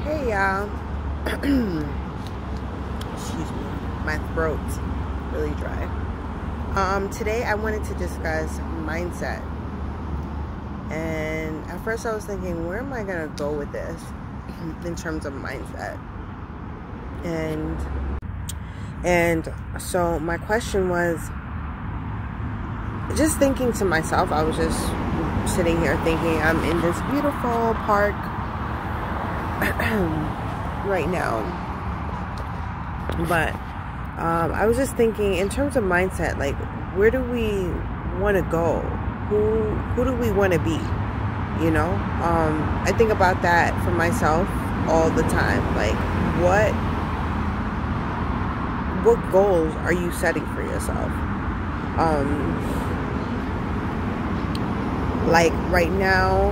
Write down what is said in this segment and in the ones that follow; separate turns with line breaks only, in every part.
Hey y'all. Excuse me. My throat's really dry. Today I wanted to discuss mindset. And at first I was thinking, where am I gonna go with this in terms of mindset? And so my question was, just thinking to myself, I was just sitting here thinking, I'm in this beautiful park right now, but I was just thinking in terms of mindset, like, where do we want to go? Who do we want to be? You know, I think about that for myself all the time. Like, what goals are you setting for yourself? Like right now,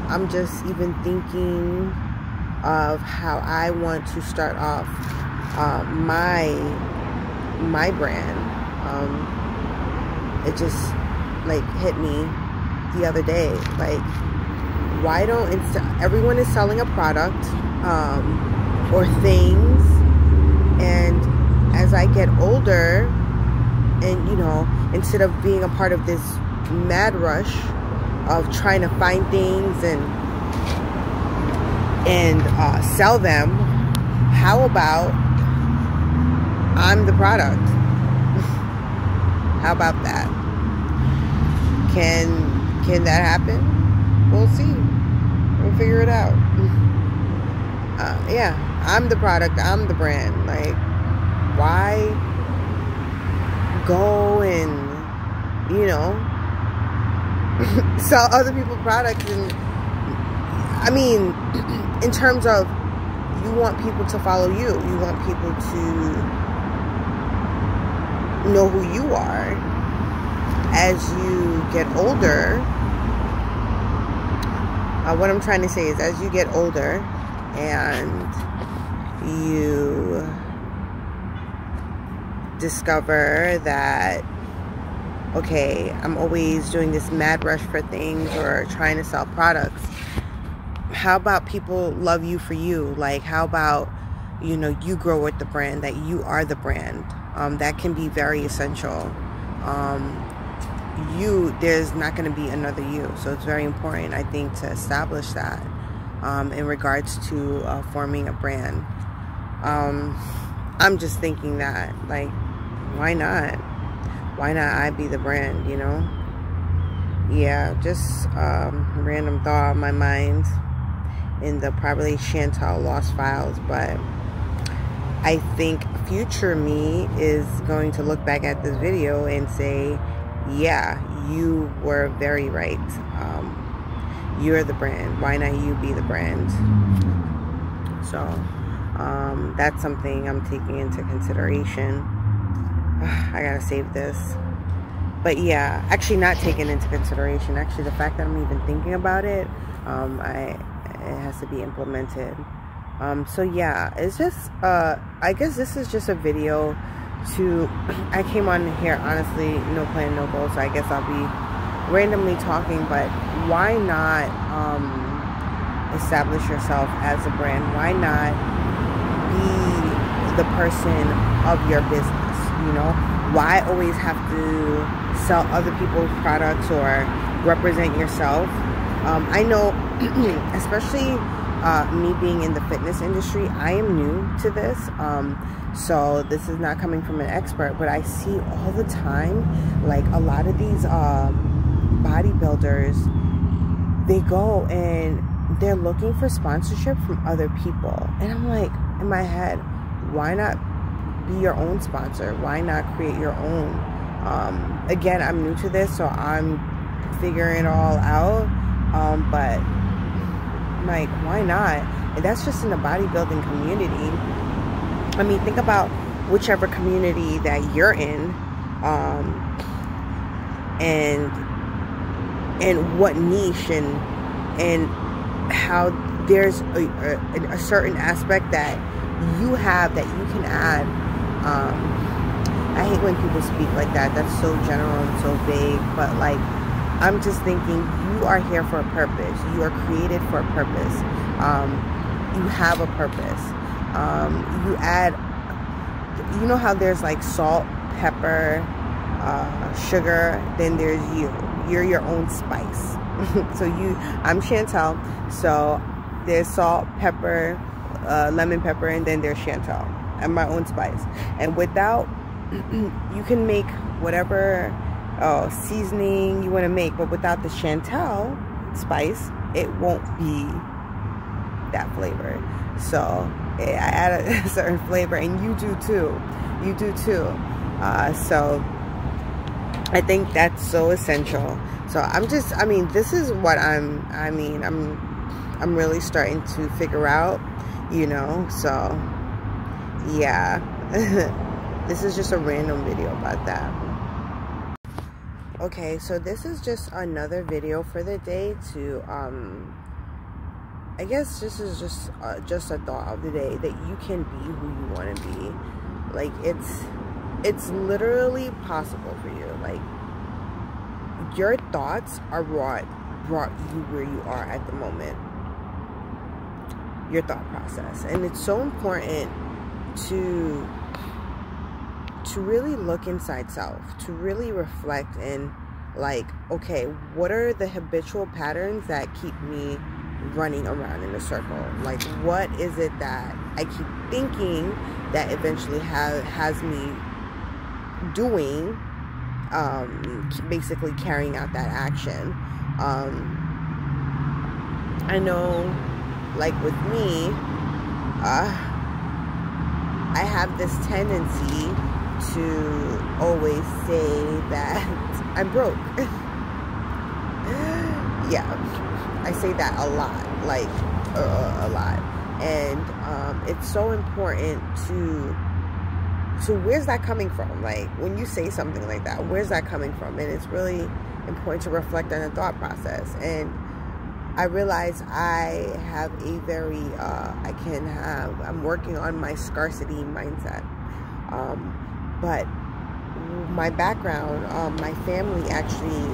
I'm just even thinking of how I want to start off my brand. It just like hit me the other day. Like, why don't everyone is selling a product or things, and as I get older, and you know, instead of being a part of this mad rush of trying to find things and sell them, how about I'm the product? How about that? Can that happen? We'll see. We'll figure it out. Yeah, I'm the product. I'm the brand. Like, why go and, you know, sell other people's products? And I mean, in terms of, you want people to follow you. You want people to know who you are. As you get older, what I'm trying to say is, as you get older and you discover that, okay, I'm always doing this mad rush for things or trying to sell products, how about people love you for you? Like, how about, you know, you grow with the brand, that you are the brand? That can be very essential. There's not going to be another you. So it's very important, I think, to establish that in regards to forming a brand. I'm just thinking that, like, why not? Why not I be the brand, you know? Yeah, just random thought on my mind in the probably Chantal Lost Files, but I think future me is going to look back at this video and say, yeah, you were very right. You're the brand. Why not you be the brand? So that's something I'm taking into consideration. I gotta save this. But yeah, actually not taken into consideration. Actually, the fact that I'm even thinking about it, it has to be implemented. So yeah, it's just, I guess this is just a video to, I came on here, honestly, no plan, no goal, so I guess I'll be randomly talking, but why not establish yourself as a brand? Why not be the person of your business, you know? Why always have to sell other people's products or represent yourself? I know, especially me being in the fitness industry, I am new to this, so this is not coming from an expert, but I see all the time, like, a lot of these bodybuilders, they go and they're looking for sponsorship from other people, and I'm like, in my head, why not be your own sponsor? Why not create your own? Again, I'm new to this, so I'm figuring it all out, but like, why not? And that's just in the bodybuilding community. I mean, think about whichever community that you're in, and what niche, and how there's a certain aspect that you have that you can add. I hate when people speak like that. That's so general and so vague, but like, I'm just thinking, you are here for a purpose. You are created for a purpose. you have a purpose. You add, you know how there's like salt, pepper, sugar, then there's you're your own spice. So I'm Chantel, so there's salt, pepper, lemon pepper, and then there's Chantel. I'm my own spice. And without, you can make whatever seasoning you want to make, but without the Chantel spice, it won't be that flavor. So I add a certain flavor, and you do too. You do too. So I think that's so essential. So I mean, this is what I'm really starting to figure out, you know. So yeah. This is just a random video about that. Okay, so this is just another video for the day to I guess this is just a thought of the day, that you can be who you want to be. Like, it's literally possible for you. Like, your thoughts are what brought you where you are at the moment. Your thought process. And it's so important to really look inside self, to really reflect and like, okay, what are the habitual patterns that keep me running around in a circle? Like, what is it that I keep thinking that eventually has me doing, basically carrying out that action? I know, like with me, I have this tendency to always say that I'm broke. Yeah, I say that a lot, like a lot. And it's so important to where's that coming from? Like, when you say something like that, where's that coming from? And it's really important to reflect on the thought process. And I realize I have a very, I'm working on my scarcity mindset. But my background, my family actually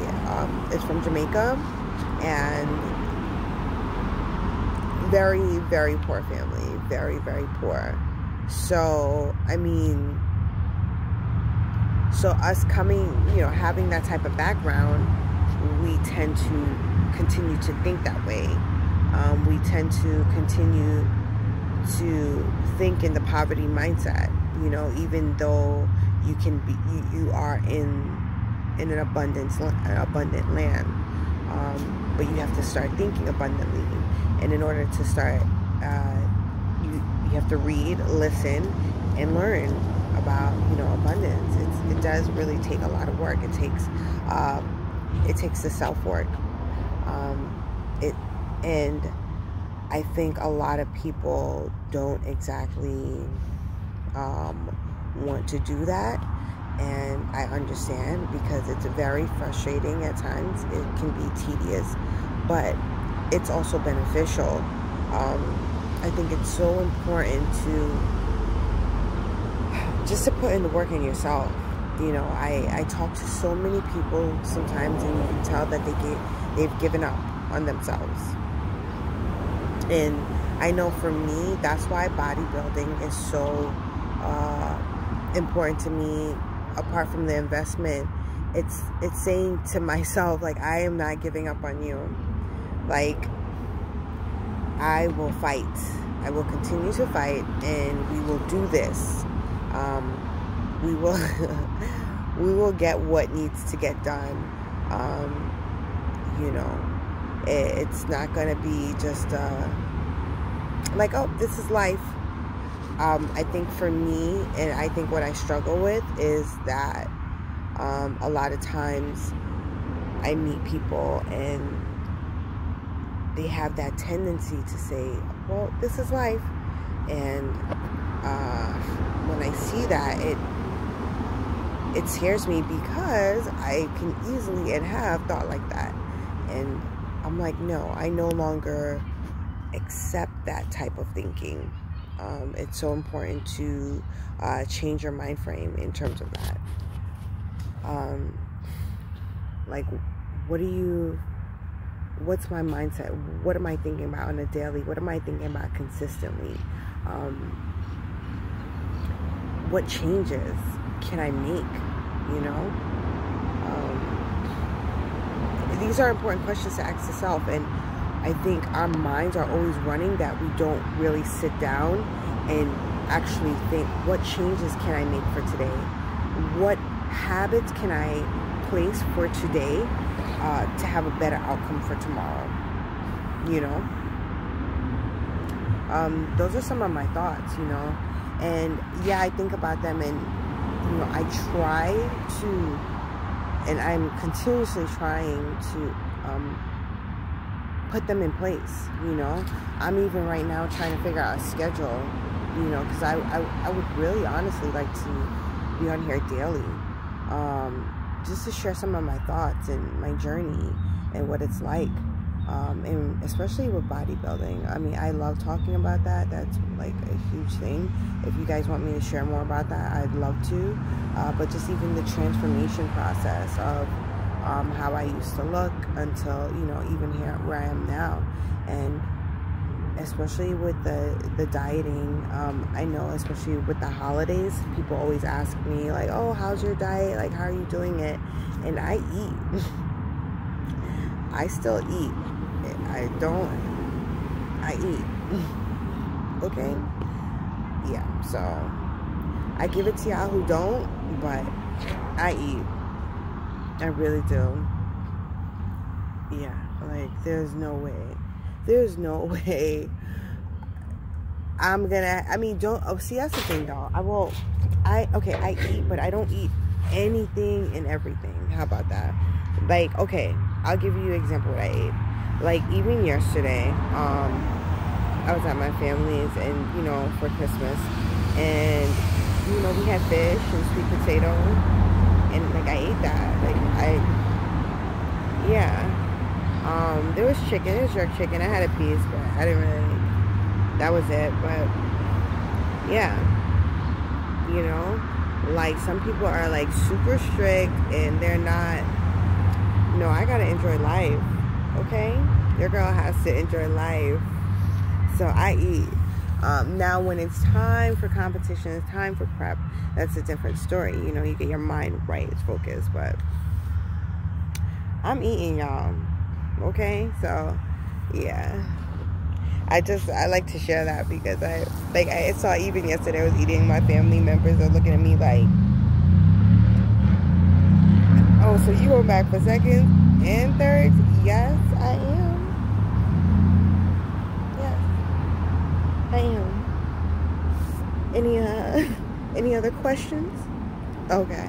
is from Jamaica, and very, very poor family, very, very poor. So, I mean, so us coming, you know, having that type of background, we tend to continue to think that way. We tend to continue to think in the poverty mindset, you know, even though you can be, you are in an abundant land, but you have to start thinking abundantly. And in order to start, you have to read, listen, and learn about, you know, abundance. It does really take a lot of work. It takes the self-work. And I think a lot of people don't exactly want to do that, and I understand, because it's very frustrating at times. It can be tedious, but it's also beneficial. I think it's so important to just to put in the work in yourself. You know, I talk to so many people sometimes, and you can tell that they've given up on themselves. And I know for me, that's why bodybuilding is so important to me. Apart from the investment, it's saying to myself, like, I am not giving up on you. Like, I will fight. I will continue to fight, and we will do this. We will we will get what needs to get done. You know, it's not going to be just like, oh, this is life. I think for me, and I think what I struggle with is that a lot of times I meet people and they have that tendency to say, well, this is life. And when I see that, it scares me, because I can easily and have thought like that. And I'm like, no, I no longer accept that type of thinking. It's so important to change your mind frame in terms of that. Like, what do you what's my mindset? What am I thinking about on a daily? What am I thinking about consistently? What changes can I make? You know, these are important questions to ask yourself, and I think our minds are always running that we don't really sit down and actually think, what changes can I make for today? What habits can I place for today to have a better outcome for tomorrow? You know, those are some of my thoughts, you know, and yeah, I think about them, and you know, I try to, and I'm continuously trying to put them in place. You know, I'm even right now trying to figure out a schedule, you know, because I would really honestly like to be on here daily, just to share some of my thoughts and my journey and what it's like, and especially with bodybuilding. I mean, I love talking about that. That's like a huge thing. If you guys want me to share more about that, I'd love to, but just even the transformation process of how I used to look until, you know, even here where I am now. And especially with the dieting, I know especially with the holidays, people always ask me like, oh, how's your diet? Like, how are you doing it? And I eat. I still eat. I eat. Okay? Yeah, so I give it to y'all who don't, but I eat. I really do. Yeah, like, there's no way I'm gonna, I mean, see, that's the thing, y'all. I eat, but I don't eat anything and everything. How about that? Like, okay, I'll give you an example of what I ate. Like, even yesterday, I was at my family's, and, you know, for Christmas, and, you know, we had fish and sweet potato, and, like, I ate that. Like, there was chicken, it was jerk chicken. I had a piece, but I didn't really, that was it. But yeah, you know, like, some people are like super strict and they're not. No, I gotta enjoy life, okay? Your girl has to enjoy life. So I eat. Now when it's time for competition, it's time for prep, that's a different story. You know, you get your mind right, it's focused. But I'm eating, y'all. Okay, so yeah, I like to share that because I saw even yesterday I was eating, my family members are looking at me like, oh, so you go back for seconds and thirds? Yes, I am. Yes, I am. Any other questions? Okay.